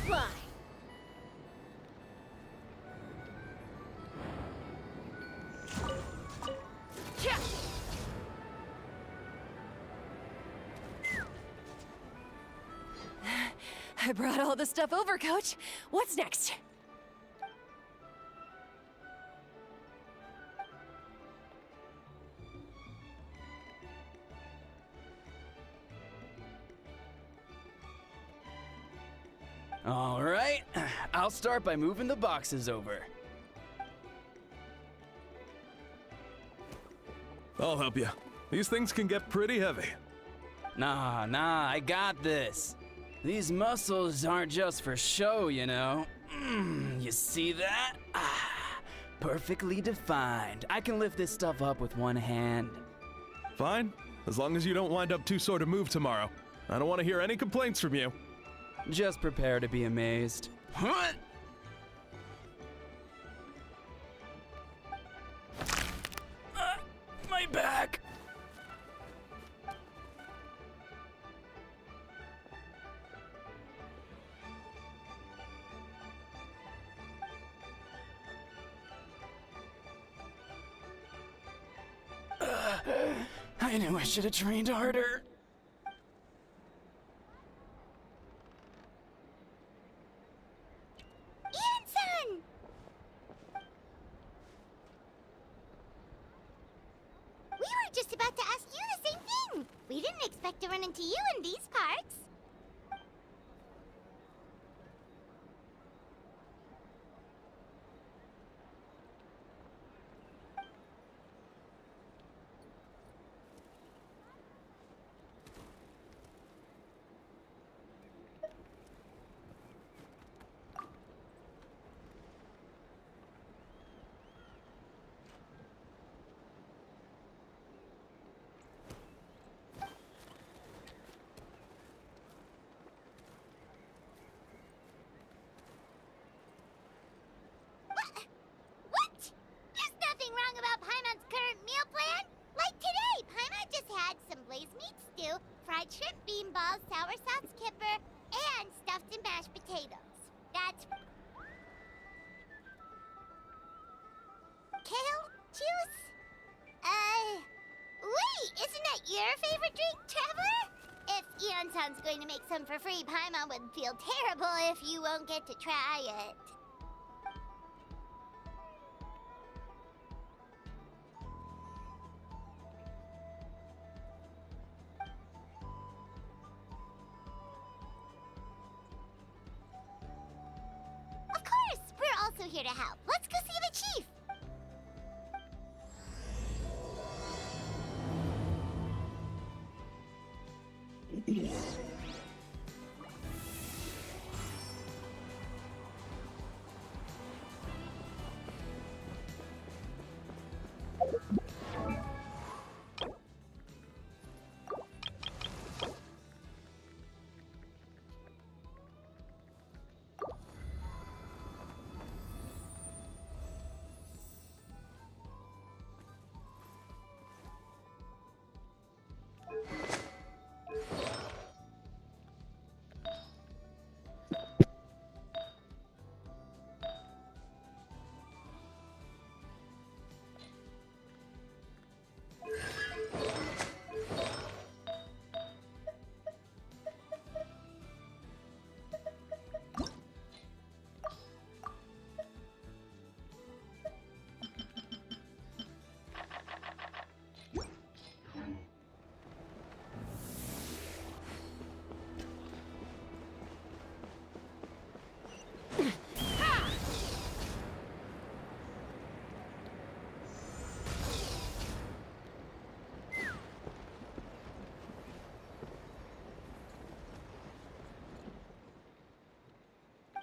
fly! I brought all the stuff over, Coach. What's next? All right, I'll start by moving the boxes over. I'll help you. These things can get pretty heavy. Nah, I got this. These muscles aren't just for show, you know. You see that? Perfectly defined. I can lift this stuff up with one hand. Fine, as long as you don't wind up too sore to move tomorrow. I don't want to hear any complaints from you. Just prepare to be amazed. My back! I knew I should have trained harder. Ian-san! We were just about to ask you the same thing. We didn't expect to run into you in these parts. What? There's nothing wrong about Paimon's current meal plan. Like today, Paimon just had some blazed meat stew, fried shrimp bean balls, sour sauce kipper, and stuffed and mashed potatoes. That's... Kale juice? Wait, isn't that your favorite drink, Traveler? If Eon-san's going to make some for free, Paimon would feel terrible if you won't get to try it. Of course! We're also here to help. Let's go see the chief!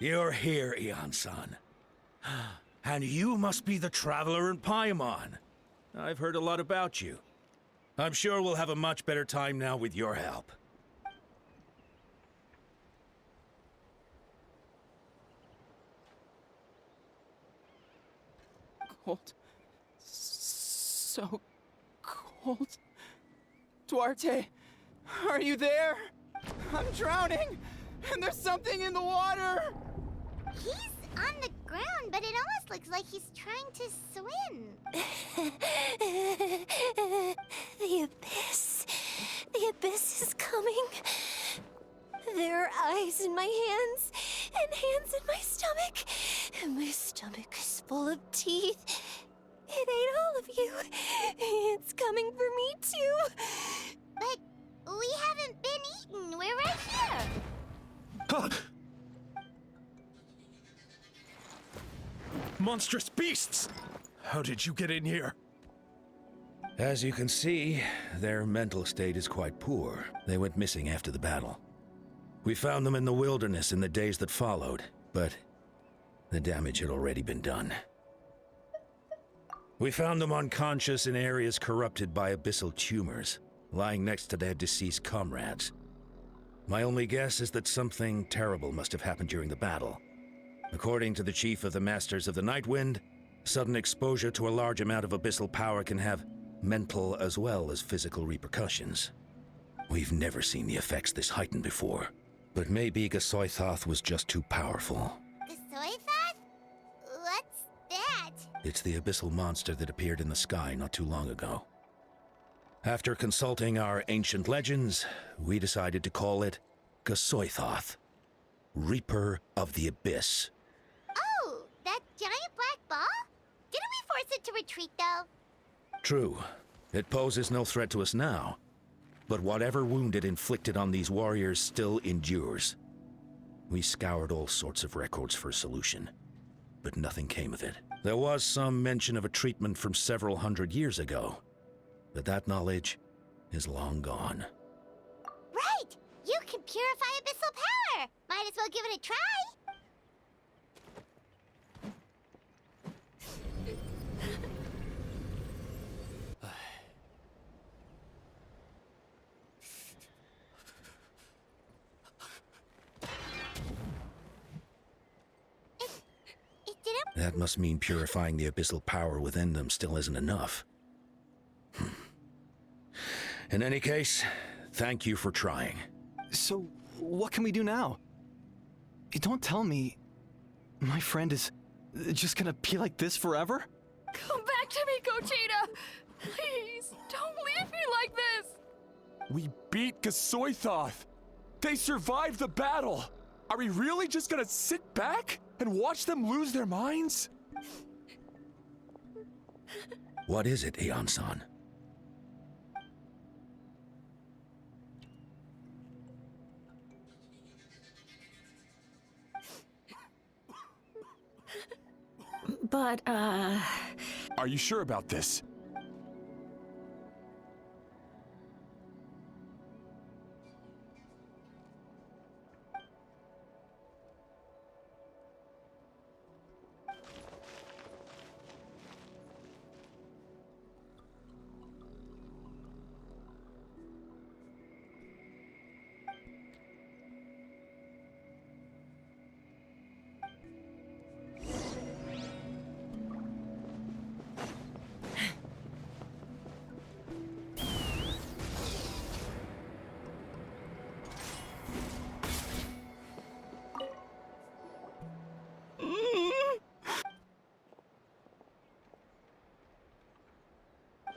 You're here, Eon-san. And you must be the traveler in Paimon. I've heard a lot about you. I'm sure we'll have a much better time now with your help. Cold. So cold. Duarte, are you there? I'm drowning! And there's something in the water! He's on the ground, but it almost looks like he's trying to swim. The abyss. The abyss is coming. There are eyes in my hands, and hands in my stomach. And my stomach is full of teeth. It ate all of you. It's coming for me, too. But we haven't been eaten. We're right here. Huh. Monstrous beasts! How did you get in here? As you can see, their mental state is quite poor. They went missing after the battle. We found them in the wilderness in the days that followed, but the damage had already been done. We found them unconscious in areas corrupted by abyssal tumors, lying next to their deceased comrades. My only guess is that something terrible must have happened during the battle. According to the chief of the Masters of the Nightwind, sudden exposure to a large amount of abyssal power can have mental as well as physical repercussions. We've never seen the effects this heightened before, but maybe Gasoithoth was just too powerful. Gasoithoth? What's that? It's the abyssal monster that appeared in the sky not too long ago. After consulting our ancient legends, we decided to call it Gasoithoth, Reaper of the Abyss. Oh, that giant black ball? Didn't we force it to retreat, though? True, it poses no threat to us now, but whatever wound it inflicted on these warriors still endures. We scoured all sorts of records for a solution, but nothing came of it. There was some mention of a treatment from several hundred years ago, but that knowledge is long gone. Right! You can purify abyssal power! Might as well give it a try! It didn't... That must mean purifying the abyssal power within them still isn't enough. In any case, thank you for trying. So, what can we do now? Don't tell me my friend is just gonna be like this forever? Come back to me, Gogeta! Please, don't leave me like this! We beat Gasoithoth! They survived the battle! Are we really just gonna sit back and watch them lose their minds? What is it, Aeon-san? But, Are you sure about this?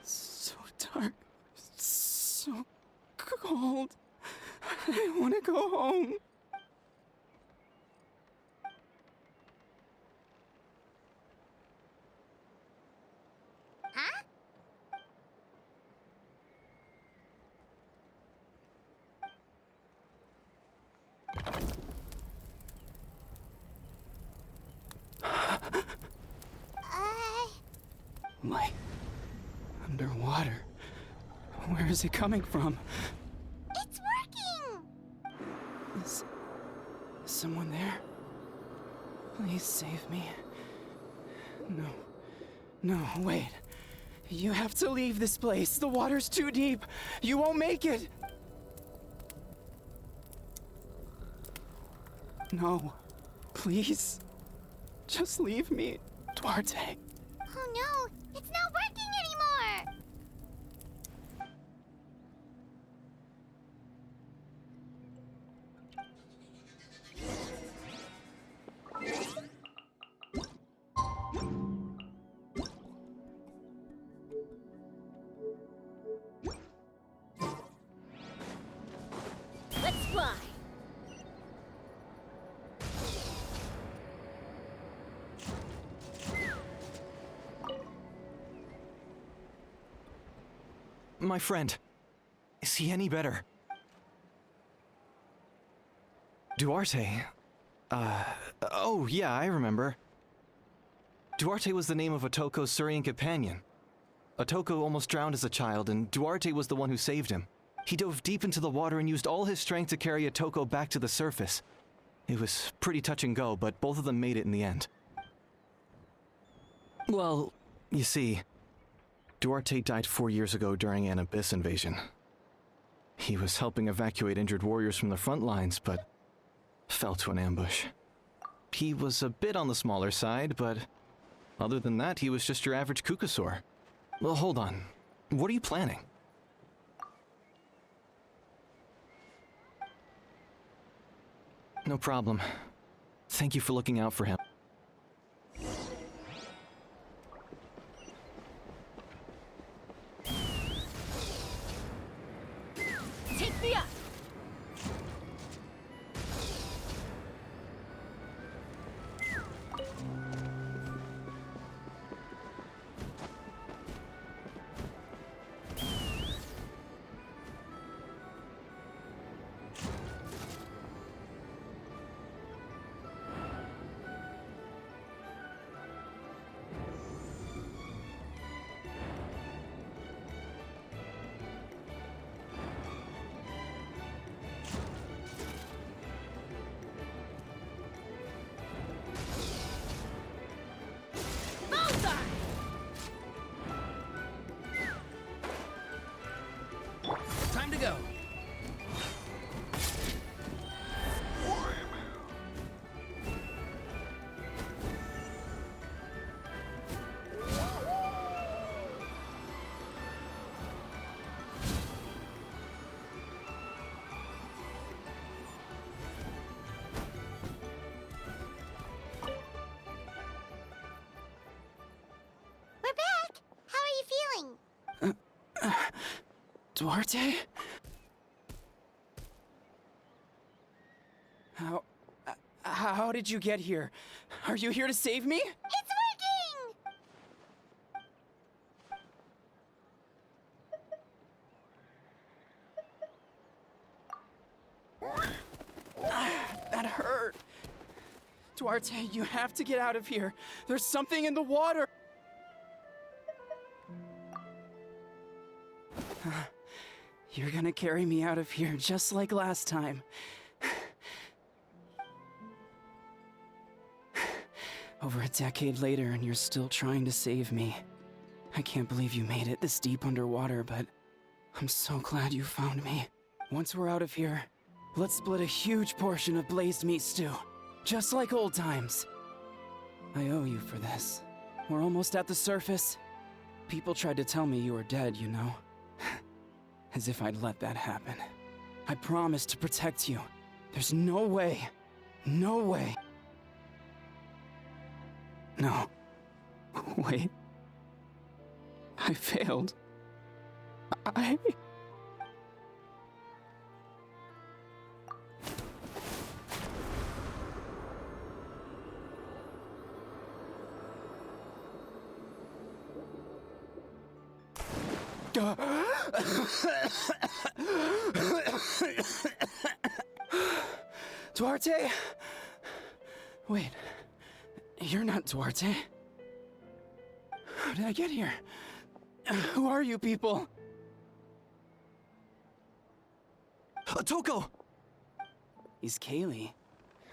So dark, so cold. I want to go home. Huh? Like underwater. Where is it coming from? It's working! Is someone there? Please save me. No, wait. You have to leave this place. The water's too deep. You won't make it. No, please. Just leave me, Duarte. Oh no, it's not working anymore! my friend. Is he any better? Duarte? Oh yeah, I remember. Duarte was the name of Otoko's Surian companion. Otoko almost drowned as a child, and Duarte was the one who saved him. He dove deep into the water and used all his strength to carry Otoko back to the surface. It was pretty touch and go, but both of them made it in the end. Well, you see, Duarte died 4 years ago during an Abyss invasion. He was helping evacuate injured warriors from the front lines, but fell to an ambush. He was a bit on the smaller side, but other than that, he was just your average Kukasaur. Well, hold on. What are you planning? No problem. Thank you for looking out for him. Take me up! Time to go. We're back! How are you feeling? Duarte? How did you get here? Are you here to save me? It's working! That hurt. Duarte, you have to get out of here. There's something in the water. You're gonna carry me out of here just like last time. Over a decade later, and you're still trying to save me. I can't believe you made it this deep underwater, but I'm so glad you found me. Once we're out of here, let's split a huge portion of blazed meat stew, just like old times. I owe you for this. We're almost at the surface. People tried to tell me you were dead, you know. As if I'd let that happen. I promised to protect you. There's no way. No way. No. Wait. I failed. I... Duarte? Wait, you're not Duarte. How did I get here? Who are you people? Toko! He's Kaylee.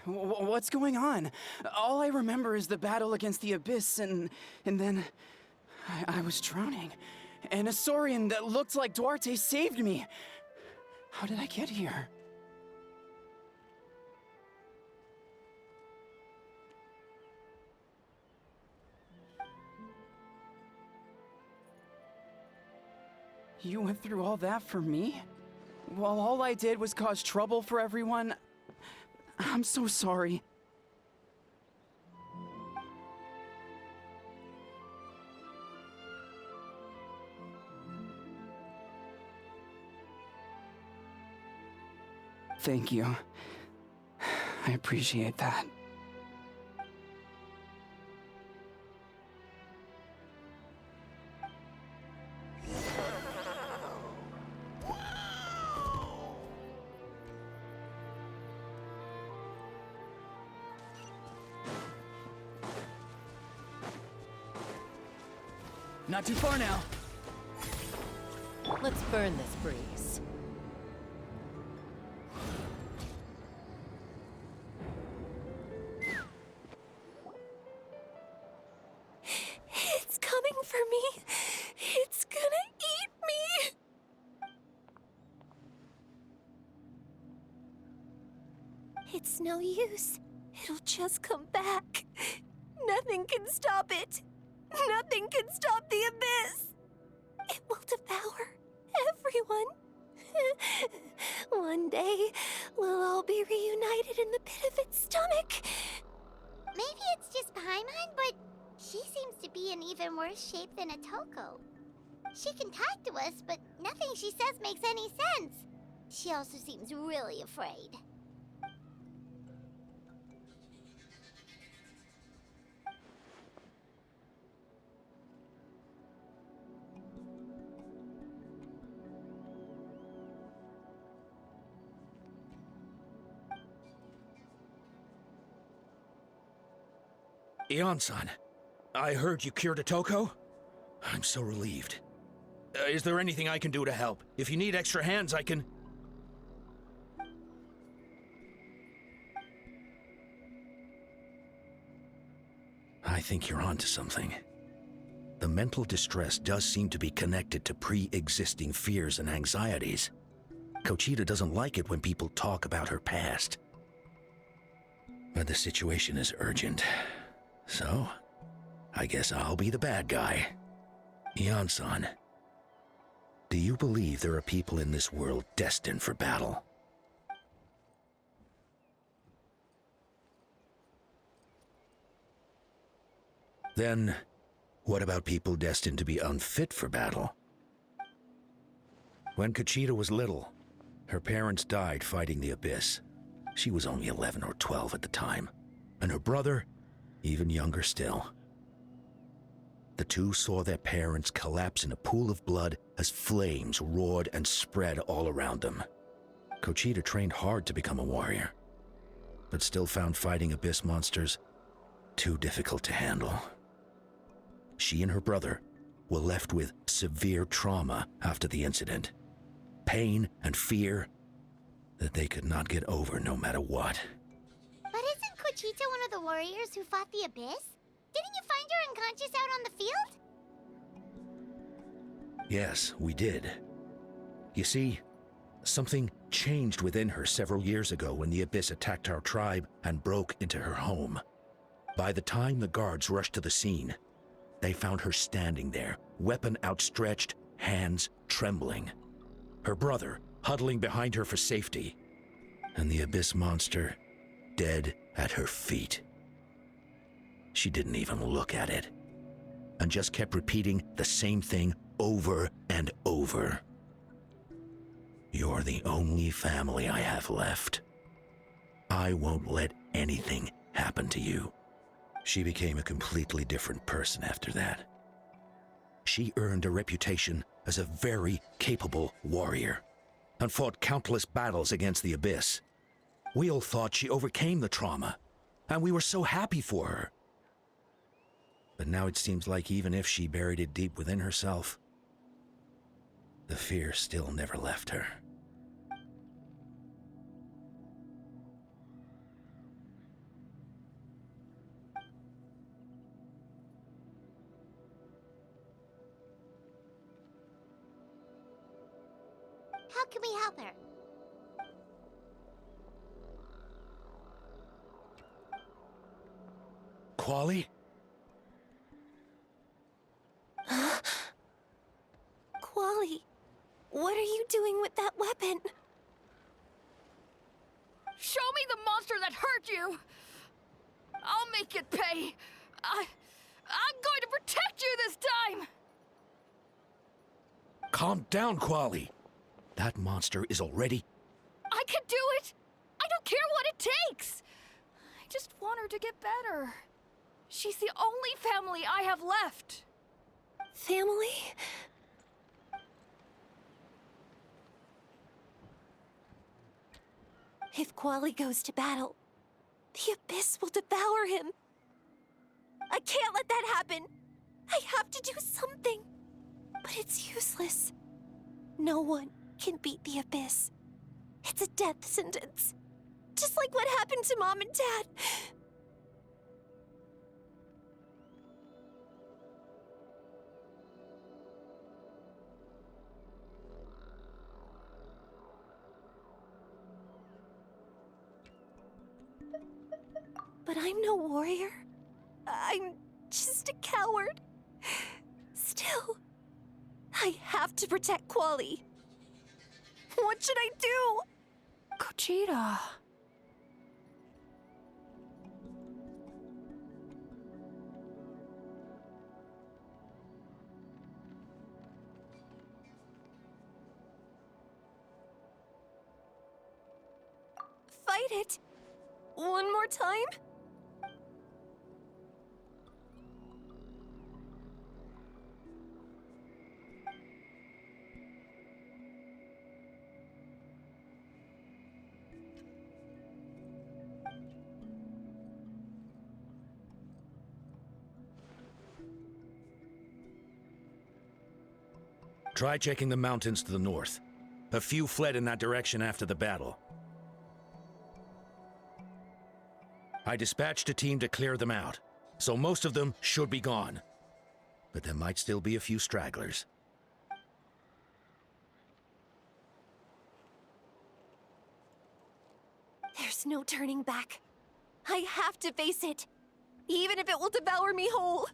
What's going on? All I remember is the battle against the Abyss, and then I was drowning. And a Saurian that looked like Duarte saved me. How did I get here? You went through all that for me? While all I did was cause trouble for everyone? I'm so sorry. Thank you. I appreciate that. Not too far now. Let's burn this breeze. It's coming for me. It's gonna eat me. It's no use. It'll just come back. Nothing can stop it. Nothing can stop the abyss. It will devour everyone. One day, we'll all be reunited in the pit of its stomach. Maybe it's just Paimon, but she seems to be in even worse shape than Atoko. She can talk to us, but nothing she says makes any sense. She also seems really afraid. Ion-san, I heard you cured Atoko? I'm so relieved. Is there anything I can do to help? If you need extra hands, I can... I think you're onto something. The mental distress does seem to be connected to pre-existing fears and anxieties. Kochita doesn't like it when people talk about her past. But the situation is urgent. So, I guess I'll be the bad guy. Ion-san, do you believe there are people in this world destined for battle? Then, what about people destined to be unfit for battle? When Kochita was little, her parents died fighting the Abyss. She was only 11 or 12 at the time, and her brother, even younger still. The two saw their parents collapse in a pool of blood as flames roared and spread all around them. Kochita trained hard to become a warrior, but still found fighting Abyss monsters too difficult to handle. She and her brother were left with severe trauma after the incident. Pain and fear that they could not get over no matter what. But isn't Kochita one of the warriors who fought the Abyss? Didn't you find her unconscious out on the field? Yes, we did. You see, something changed within her several years ago when the Abyss attacked our tribe and broke into her home. By the time the guards rushed to the scene, they found her standing there, weapon outstretched, hands trembling. Her brother huddling behind her for safety, and the Abyss monster dead at her feet. She didn't even look at it, and just kept repeating the same thing over and over. You're the only family I have left. I won't let anything happen to you. She became a completely different person after that. She earned a reputation as a very capable warrior, and fought countless battles against the Abyss. We all thought she overcame the trauma, and we were so happy for her. But now it seems like even if she buried it deep within herself, the fear still never left her. How can we help her? Quali? Quali, what are you doing with that weapon? Show me the monster that hurt you! I'll make it pay! I'm going to protect you this time! Calm down, Quali. That monster is already... I can do it! I don't care what it takes! I just want her to get better. She's the only family I have left. Family? If Quali goes to battle, the Abyss will devour him. I can't let that happen. I have to do something. But it's useless. No one can beat the Abyss. It's a death sentence. Just like what happened to Mom and Dad. But I'm no warrior. I'm just a coward. Still, I have to protect Quali. What should I do? Gogeta. Fight it. One more time? Try checking the mountains to the north. A few fled in that direction after the battle. I dispatched a team to clear them out, so most of them should be gone. But there might still be a few stragglers. There's no turning back. I have to face it, even if it will devour me whole.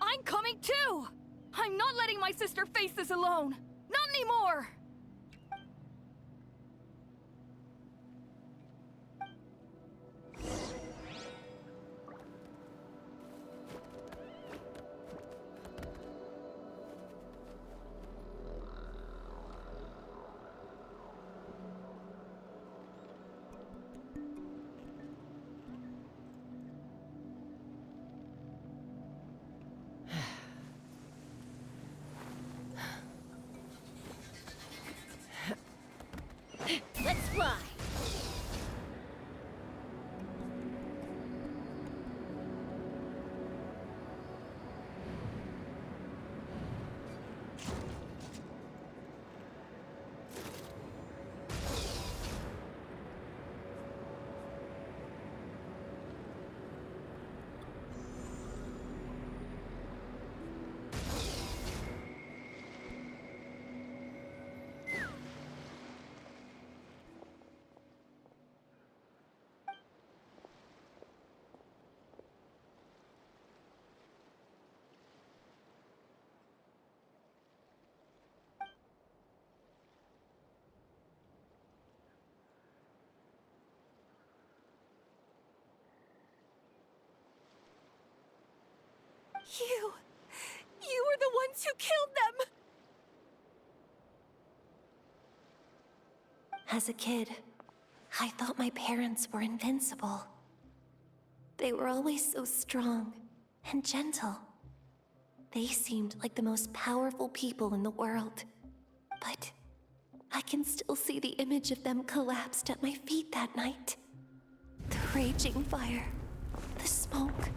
I'm coming too! I'm not letting my sister face this alone! Not anymore! Let's fly. You were the ones who killed them! As a kid, I thought my parents were invincible. They were always so strong and gentle. They seemed like the most powerful people in the world. But I can still see the image of them collapsed at my feet that night. The raging fire, the smoke,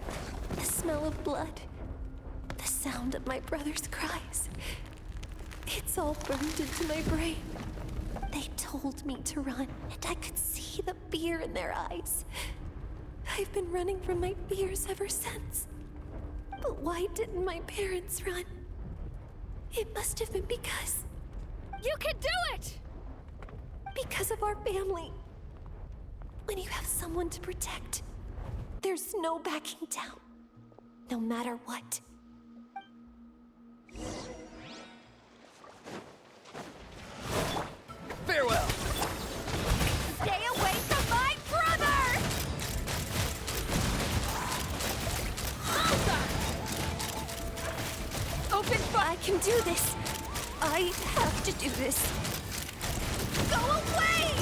the smell of blood, the sound of my brother's cries. It's all burned into my brain. They told me to run, and I could see the fear in their eyes. I've been running from my fears ever since. But why didn't my parents run? It must have been because... You can do it! Because of our family. When you have someone to protect, there's no backing down, no matter what. Farewell! Stay away from my brother! Open fire! I can do this. I have to do this. Go away!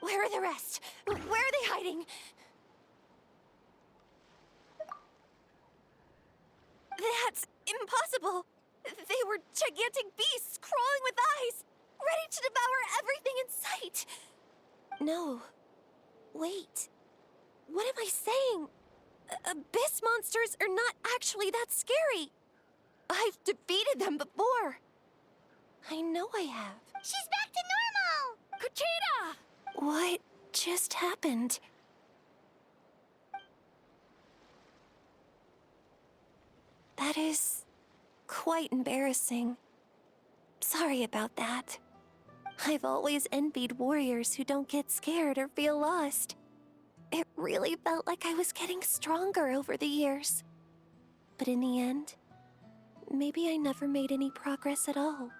Where are the rest? Where are they hiding? That's impossible. They were gigantic beasts crawling with eyes, ready to devour everything in sight. No. Wait. What am I saying? Abyss monsters are not actually that scary. I've defeated them before. I know I have. She's back to normal! Kuchita! What just happened? That is quite embarrassing. Sorry about that. I've always envied warriors who don't get scared or feel lost. It really felt like I was getting stronger over the years. But in the end, maybe I never made any progress at all.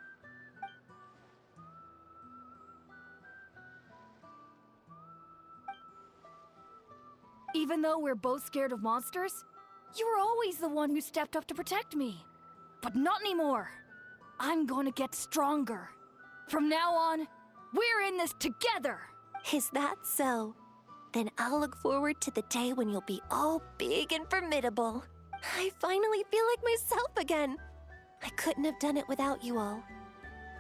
Even though we're both scared of monsters, you were always the one who stepped up to protect me. But not anymore. I'm gonna get stronger. From now on, we're in this together! Is that so? Then I'll look forward to the day when you'll be all big and formidable. I finally feel like myself again. I couldn't have done it without you all.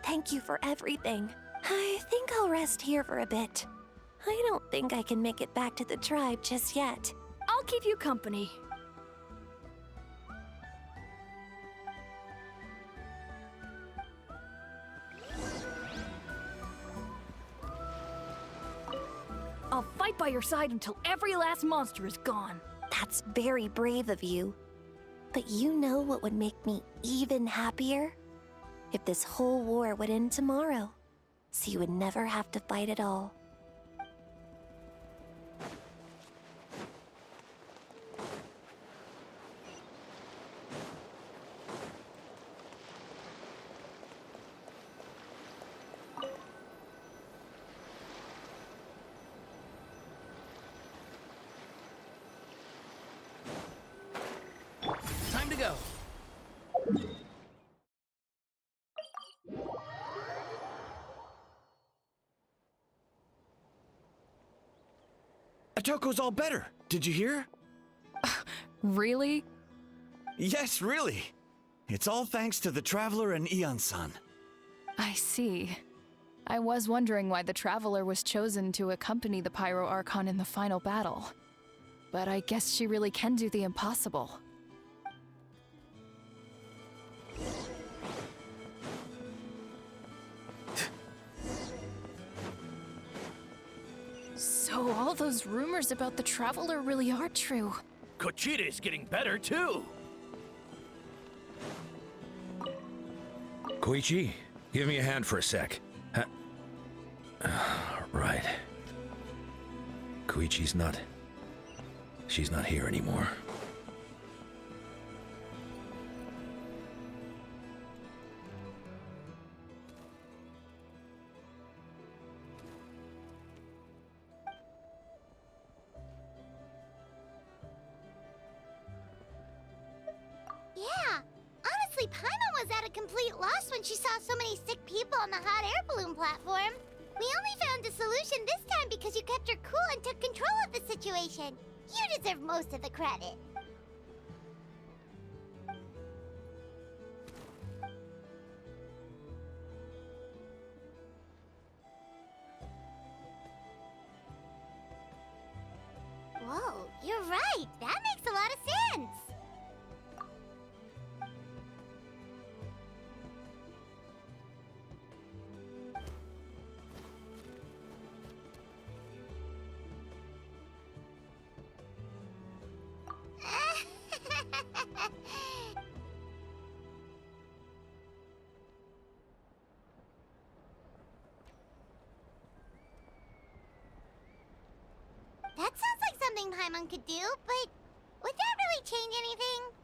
Thank you for everything. I think I'll rest here for a bit. I don't think I can make it back to the tribe just yet. I'll keep you company. I'll fight by your side until every last monster is gone. That's very brave of you. But you know what would make me even happier? If this whole war would end tomorrow, so you would never have to fight at all. Time to go. Atoko's all better. Did you hear? Really? Yes, really. It's all thanks to the Traveler and Ian-san. I see. I was wondering why the Traveler was chosen to accompany the Pyro Archon in the final battle. But I guess she really can do the impossible. So all those rumors about the Traveler really are true. Kuchita's getting better, too! Koichi, give me a hand for a sec. Right. Koichi's not... She's not here anymore. Yeah, honestly, Paimon was at a complete loss when she saw so many sick people on the hot air balloon platform. We only found a solution this time because you kept her cool and took control of the situation. You deserve most of the credit. Whoa, you're right. That makes a lot of sense. That sounds like something Paimon could do, but would that really change anything?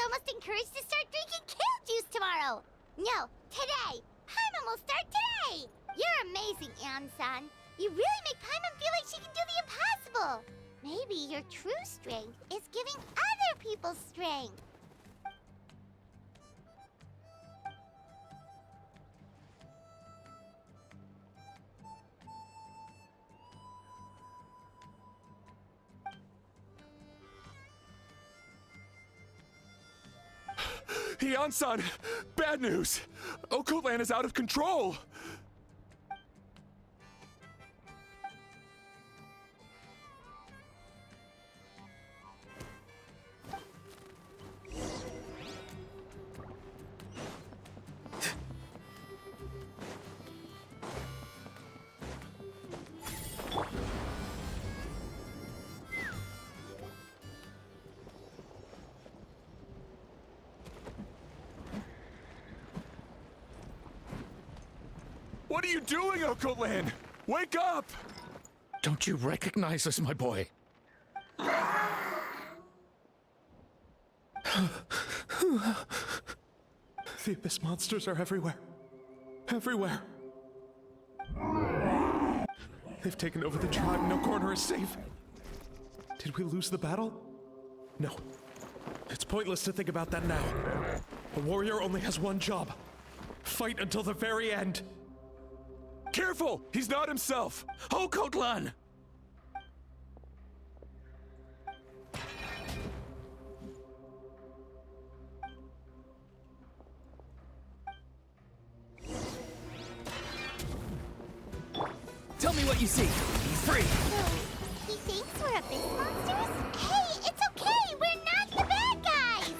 almost encouraged to start drinking kale juice tomorrow. No, today. Paimon will start today. You're amazing, Ansan. You really make Paimon feel like she can do the impossible. Maybe your true strength is giving other people strength. Hian-san, bad news. Okoland is out of control. What are you doing, Okoland? Wake up! Don't you recognize us, my boy? The Abyss monsters are everywhere. Everywhere. They've taken over the tribe. No corner is safe. Did we lose the battle? No. It's pointless to think about that now. A warrior only has one job. Fight until the very end. Careful! He's not himself! Okotlan! Tell me what you see. Free. So, he thinks we're Abyss monsters? Hey, it's okay! We're not the bad guys!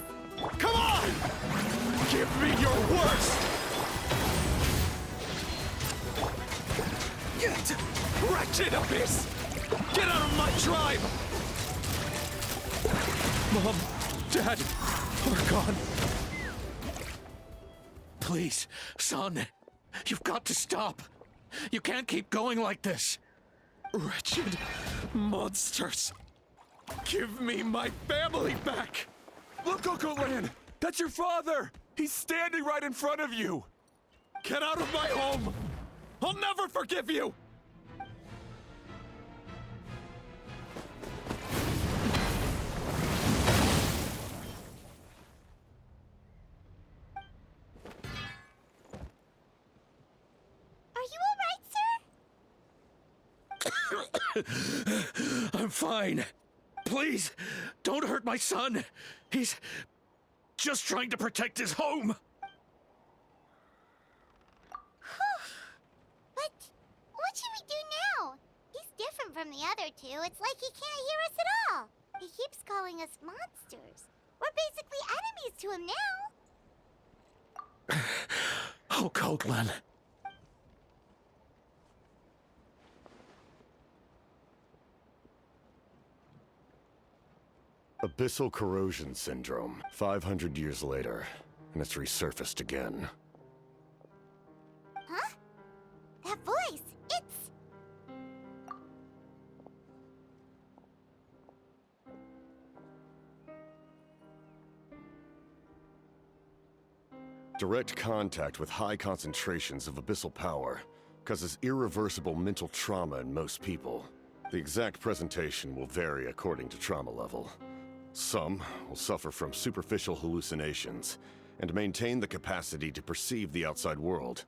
Come on! Give me your worst! Get! Wretched Abyss! Get out of my tribe! Mom, Dad, are gone. Please, son, you've got to stop. You can't keep going like this. Wretched monsters! Give me my family back! Look, Okoland! That's your father! He's standing right in front of you! Get out of my home! I'll never forgive you! Are you alright, sir? I'm fine. Please, don't hurt my son. He's just trying to protect his home. But what should we do now? He's different from the other two. It's like he can't hear us at all. He keeps calling us monsters. We're basically enemies to him now. Oh, Cotlan. Abyssal corrosion syndrome. 500 years later, and it's resurfaced again. Huh? That voice, it's... Direct contact with high concentrations of abyssal power causes irreversible mental trauma in most people. The exact presentation will vary according to trauma level. Some will suffer from superficial hallucinations and maintain the capacity to perceive the outside world.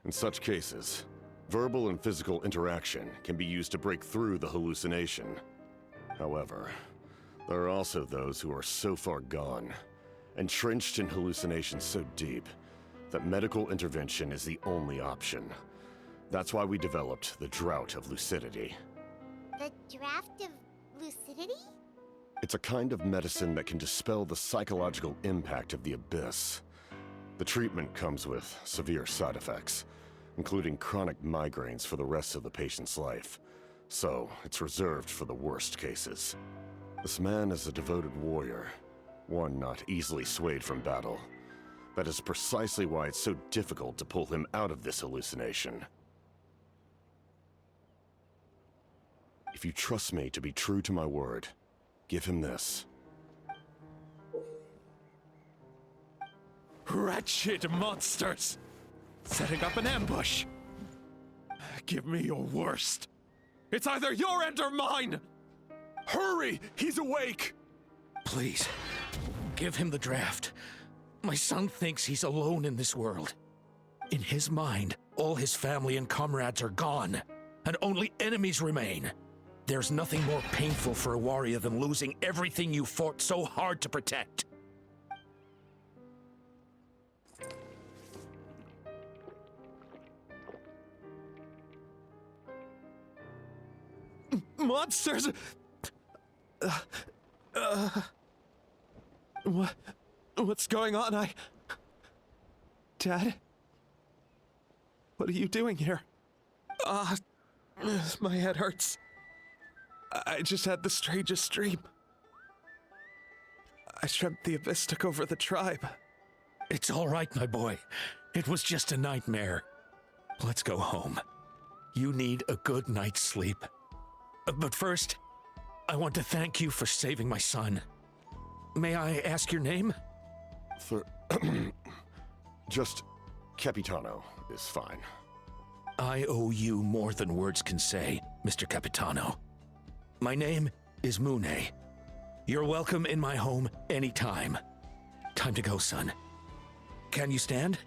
In such cases, verbal and physical interaction can be used to break through the hallucination. However, there are also those who are so far gone, entrenched in hallucinations so deep, that medical intervention is the only option. That's why we developed the Drought of Lucidity. The draft of lucidity? It's a kind of medicine that can dispel the psychological impact of the Abyss. The treatment comes with severe side effects, including chronic migraines for the rest of the patient's life. So, it's reserved for the worst cases. This man is a devoted warrior, one not easily swayed from battle. That is precisely why it's so difficult to pull him out of this hallucination. If you trust me to be true to my word, give him this. Wretched monsters! Setting up an ambush! Give me your worst. It's either your end or mine! Hurry! He's awake! Please, give him the draft. My son thinks he's alone in this world. In his mind, all his family and comrades are gone, and only enemies remain. There's nothing more painful for a warrior than losing everything you fought so hard to protect. Monsters! What's going on? Dad? What are you doing here? My head hurts. I just had the strangest dream. I dreamt the Abyss took over the tribe. It's all right, my boy. It was just a nightmare. Let's go home. You need a good night's sleep. But first, I want to thank you for saving my son. May I ask your name? Just Capitano is fine. I owe you more than words can say, Mr. Capitano. My name is Mune. You're welcome in my home anytime. Time to go, son. Can you stand?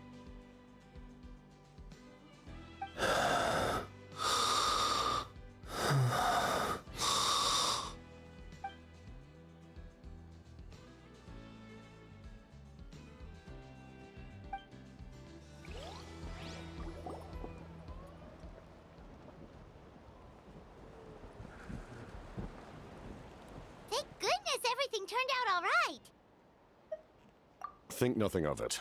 Thank goodness everything turned out all right. Think nothing of it.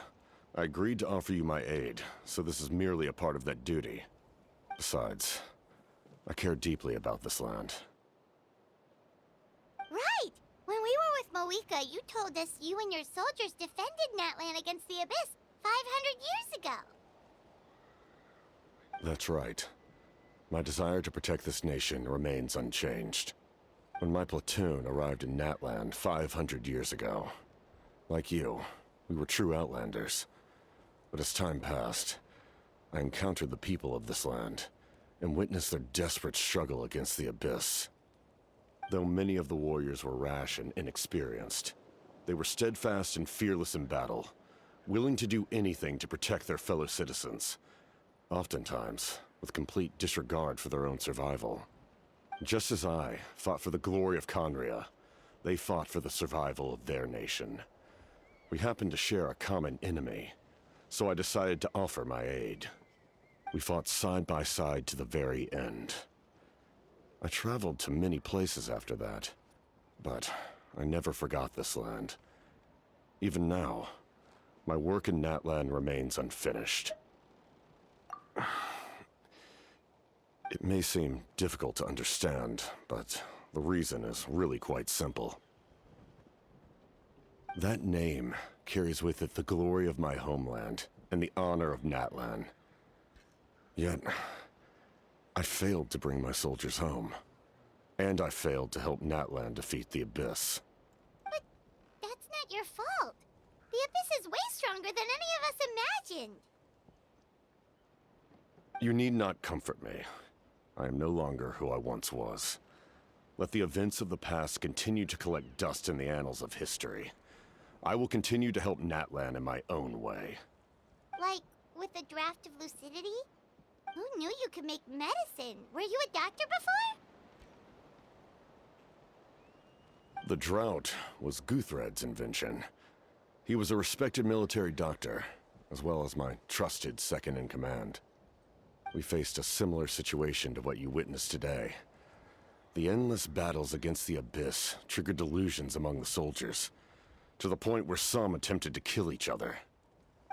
I agreed to offer you my aid, so this is merely a part of that duty. Besides, I care deeply about this land. Right! When we were with Moika, you told us you and your soldiers defended Natlan against the Abyss 500 years ago. That's right. My desire to protect this nation remains unchanged. When my platoon arrived in Natlan 500 years ago, like you, we were true outlanders. But as time passed, I encountered the people of this land and witnessed their desperate struggle against the Abyss. Though many of the warriors were rash and inexperienced, they were steadfast and fearless in battle, willing to do anything to protect their fellow citizens, oftentimes with complete disregard for their own survival. Just as I fought for the glory of Conria, they fought for the survival of their nation. We happened to share a common enemy, so I decided to offer my aid. We fought side by side to the very end. I traveled to many places after that, but I never forgot this land. Even now, my work in Natlan remains unfinished. It may seem difficult to understand, but the reason is really quite simple. That name carries with it the glory of my homeland and the honor of Natlan. Yet, I failed to bring my soldiers home. And I failed to help Natlan defeat the Abyss. But that's not your fault. The Abyss is way stronger than any of us imagined. You need not comfort me. I am no longer who I once was. Let the events of the past continue to collect dust in the annals of history. I will continue to help Natlan in my own way. Like, with the draft of lucidity? Who knew you could make medicine? Were you a doctor before? The drought was Guthred's invention. He was a respected military doctor, as well as my trusted second-in-command. We faced a similar situation to what you witnessed today. The endless battles against the Abyss triggered delusions among the soldiers, to the point where some attempted to kill each other.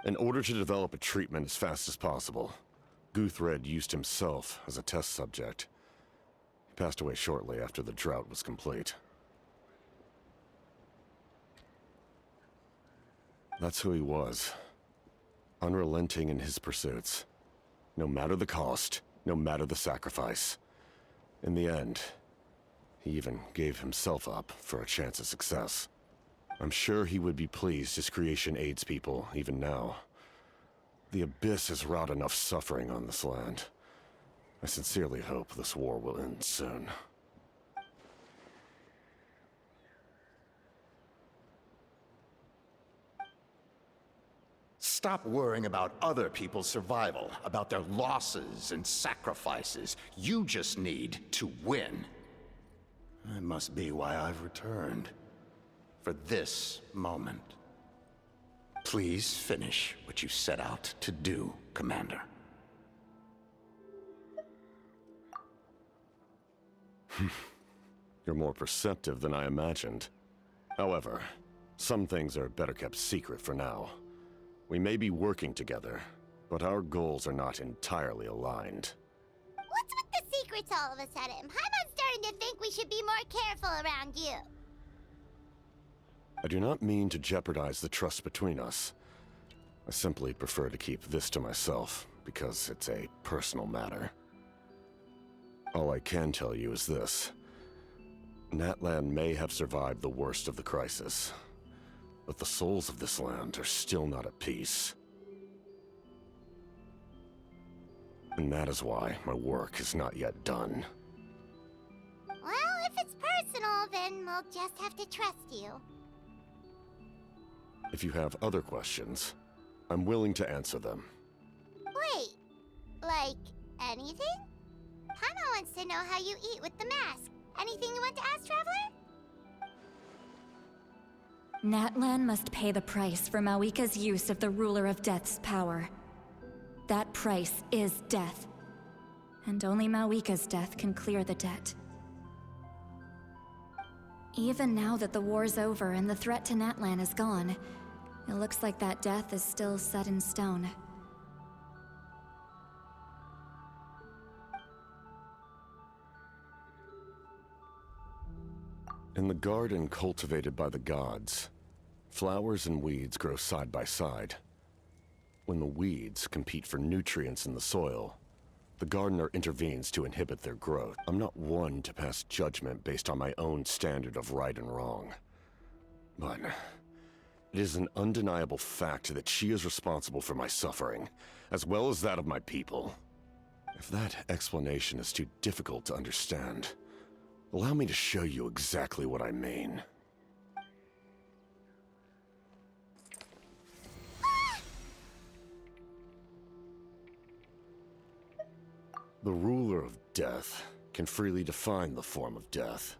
In order to develop a treatment as fast as possible, Guthred used himself as a test subject. He passed away shortly after the drought was complete. That's who he was. Unrelenting in his pursuits. No matter the cost, no matter the sacrifice. In the end, he even gave himself up for a chance at success. I'm sure he would be pleased his creation aids people, even now. The Abyss has wrought enough suffering on this land. I sincerely hope this war will end soon. Stop worrying about other people's survival, about their losses and sacrifices. You just need to win. That must be why I've returned. For this moment. Please finish what you set out to do, Commander. You're more perceptive than I imagined. However, some things are better kept secret for now. We may be working together, but our goals are not entirely aligned. What's with the secrets all of a sudden? Paimon's starting to think we should be more careful around you. I do not mean to jeopardize the trust between us. I simply prefer to keep this to myself, because it's a personal matter. All I can tell you is this. Natlan may have survived the worst of the crisis, but the souls of this land are still not at peace. And that is why my work is not yet done. Well, if it's personal, then we'll just have to trust you. If you have other questions, I'm willing to answer them. Wait, like anything? Paimon wants to know how you eat with the mask. Anything you want to ask, Traveler? Natlan must pay the price for Mawika's use of the Ruler of Death's power. That price is death. And only Mawika's death can clear the debt. Even now that the war's over and the threat to Natlan is gone, it looks like that death is still set in stone. In the garden cultivated by the gods, flowers and weeds grow side by side. When the weeds compete for nutrients in the soil, the gardener intervenes to inhibit their growth. I'm not one to pass judgment based on my own standard of right and wrong. But it is an undeniable fact that she is responsible for my suffering, as well as that of my people. If that explanation is too difficult to understand, allow me to show you exactly what I mean. The ruler of death can freely define the form of death,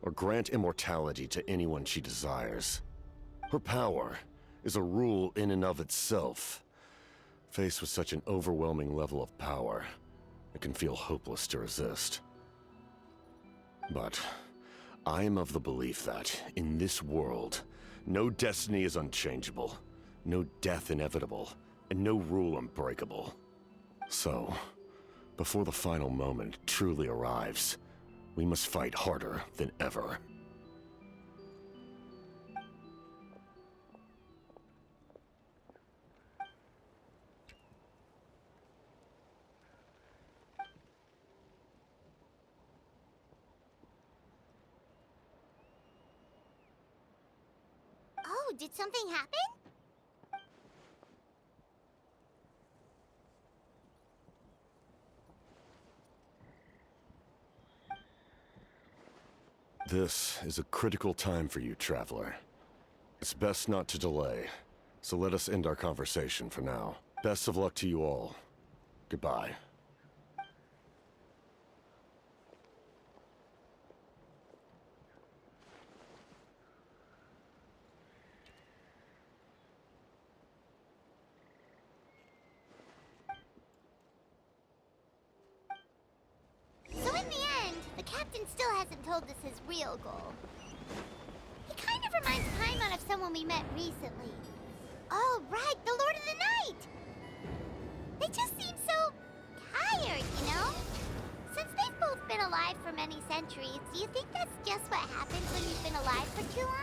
or grant immortality to anyone she desires. Her power is a rule in and of itself. Faced with such an overwhelming level of power, it can feel hopeless to resist. But I am of the belief that, in this world, no destiny is unchangeable, no death inevitable, and no rule unbreakable. So, before the final moment truly arrives, we must fight harder than ever. Oh, did something happen? This is a critical time for you, Traveler. It's best not to delay, so let us end our conversation for now. Best of luck to you all. Goodbye. So in the end, the captain still hasn't told us his real goal. He kind of reminds Paimon of someone we met recently. Oh, right, the Lord of the Night! They just seem so tired, you know? Since they've both been alive for many centuries, do you think that's just what happens when you've been alive for too long?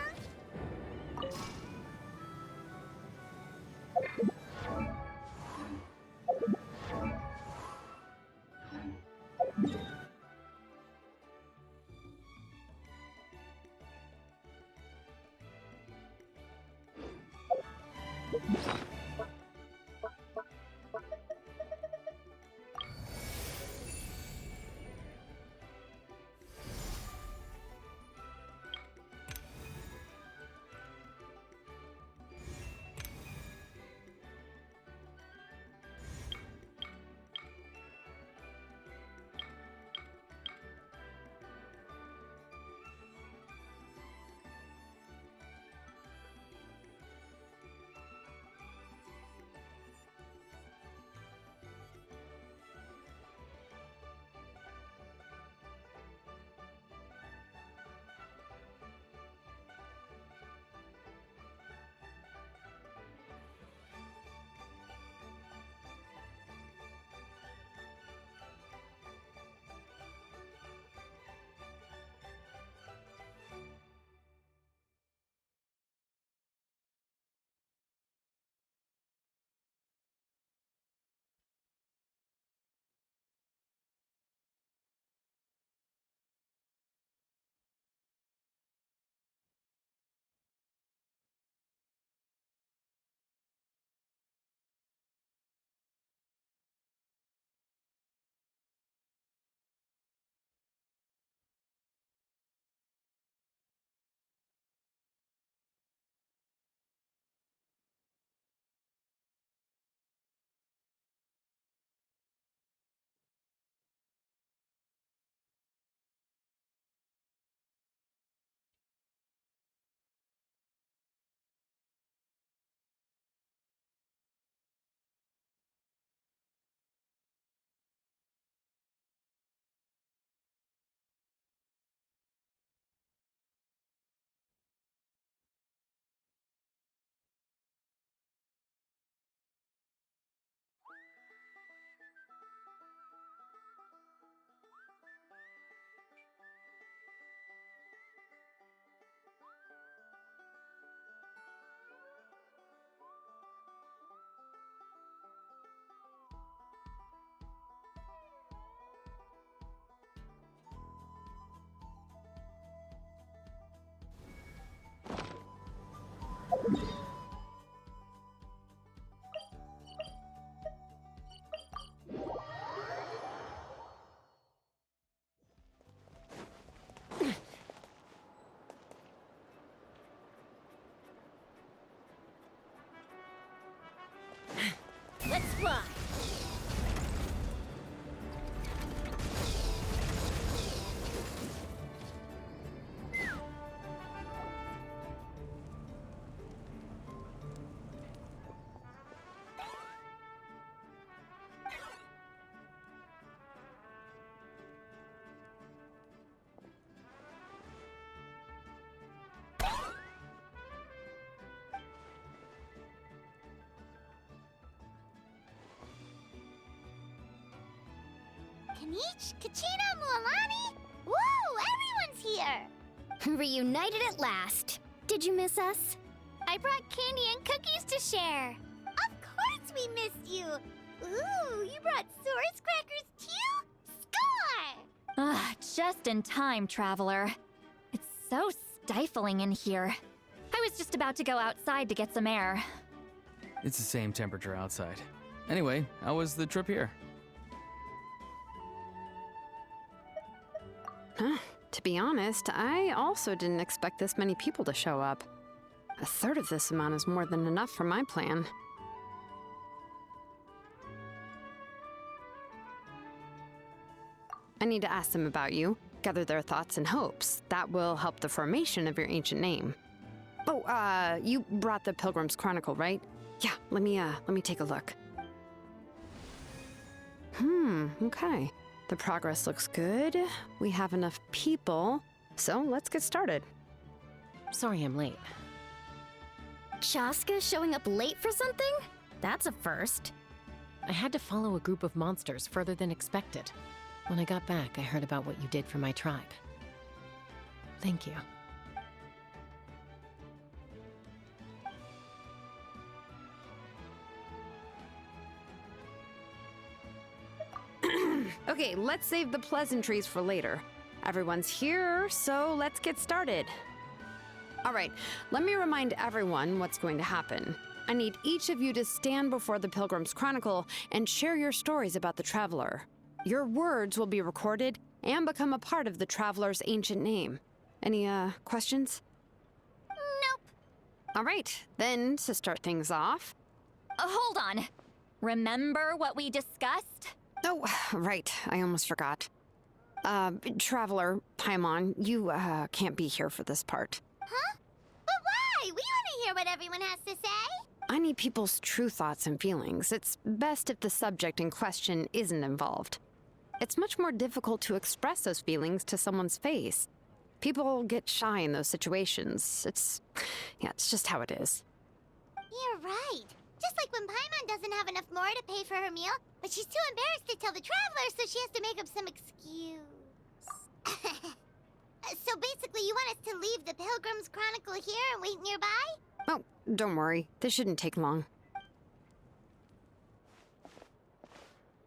Let's fly! Kanich, Kachina, Mualani? Woo, everyone's here! Reunited at last. Did you miss us? I brought candy and cookies to share. Of course we missed you. Ooh, you brought Source crackers too? Score! Ah, just in time, traveler. It's so stifling in here. I was just about to go outside to get some air. It's the same temperature outside. Anyway, how was the trip here? To be honest, I also didn't expect this many people to show up. A third of this amount is more than enough for my plan. I need to ask them about you, gather their thoughts and hopes. That will help the formation of your ancient name. Oh, you brought the Pilgrim's Chronicle, right? Yeah, let me take a look. Okay. The progress looks good. We have enough people, so let's get started. Sorry I'm late. Chaska showing up late for something? That's a first. I had to follow a group of monsters further than expected. When I got back, I heard about what you did for my tribe. Thank you. Okay, let's save the pleasantries for later. Everyone's here, so let's get started. All right, let me remind everyone what's going to happen. I need each of you to stand before the Pilgrim's Chronicle and share your stories about the Traveler. Your words will be recorded and become a part of the Traveler's ancient name. Any, questions? Nope. All right, then, to start things off... Hold on. Remember what we discussed? Oh, right, I almost forgot. Traveler, Paimon, you, can't be here for this part. Huh? But why? We want to hear what everyone has to say. I need people's true thoughts and feelings. It's best if the subject in question isn't involved. It's much more difficult to express those feelings to someone's face. People get shy in those situations. It's just how it is. You're right. Just like when Paimon doesn't have enough more to pay for her meal, but she's too embarrassed to tell the Traveler, so she has to make up some excuse. So basically, you want us to leave the Pilgrim's Chronicle here and wait nearby? Oh, don't worry. This shouldn't take long.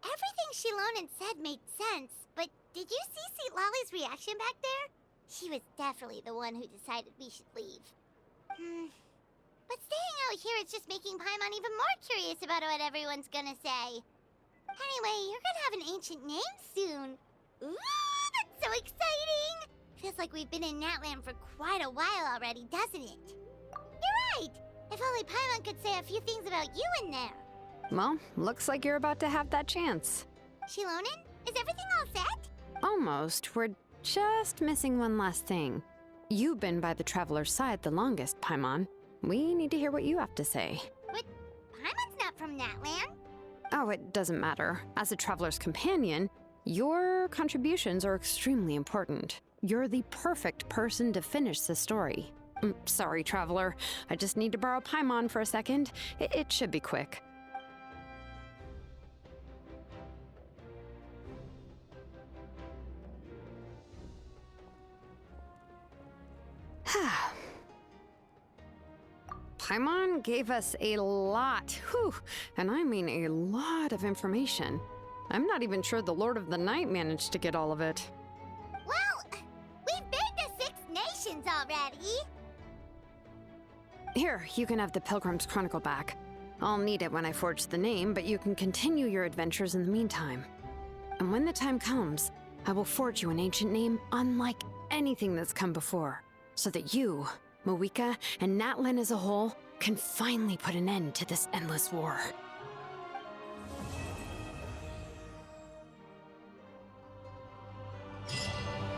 Everything Shilonen said made sense, but did you see St. Lolly's reaction back there? She was definitely the one who decided we should leave. But staying out here is just making Paimon even more curious about what everyone's gonna say. Anyway, you're gonna have an ancient name soon. Ooh, that's so exciting! Feels like we've been in Natland for quite a while already, doesn't it? You're right! If only Paimon could say a few things about you in there. Well, looks like you're about to have that chance. Shilonen, is everything all set? Almost. We're just missing one last thing. You've been by the Traveler's side the longest, Paimon. We need to hear what you have to say. But Paimon's not from Natland. Oh, it doesn't matter. As a Traveler's companion, your contributions are extremely important. You're the perfect person to finish the story. Sorry, Traveler. I just need to borrow Paimon for a second. It should be quick. Paimon gave us a lot, and I mean a lot of information. I'm not even sure the Lord of the Night managed to get all of it. Well, we've been to 6 nations already. Here, you can have the Pilgrim's Chronicle back. I'll need it when I forge the name, but you can continue your adventures in the meantime. And when the time comes, I will forge you an ancient name unlike anything that's come before, so that you, Moeka, and Natlan as a whole can finally put an end to this endless war.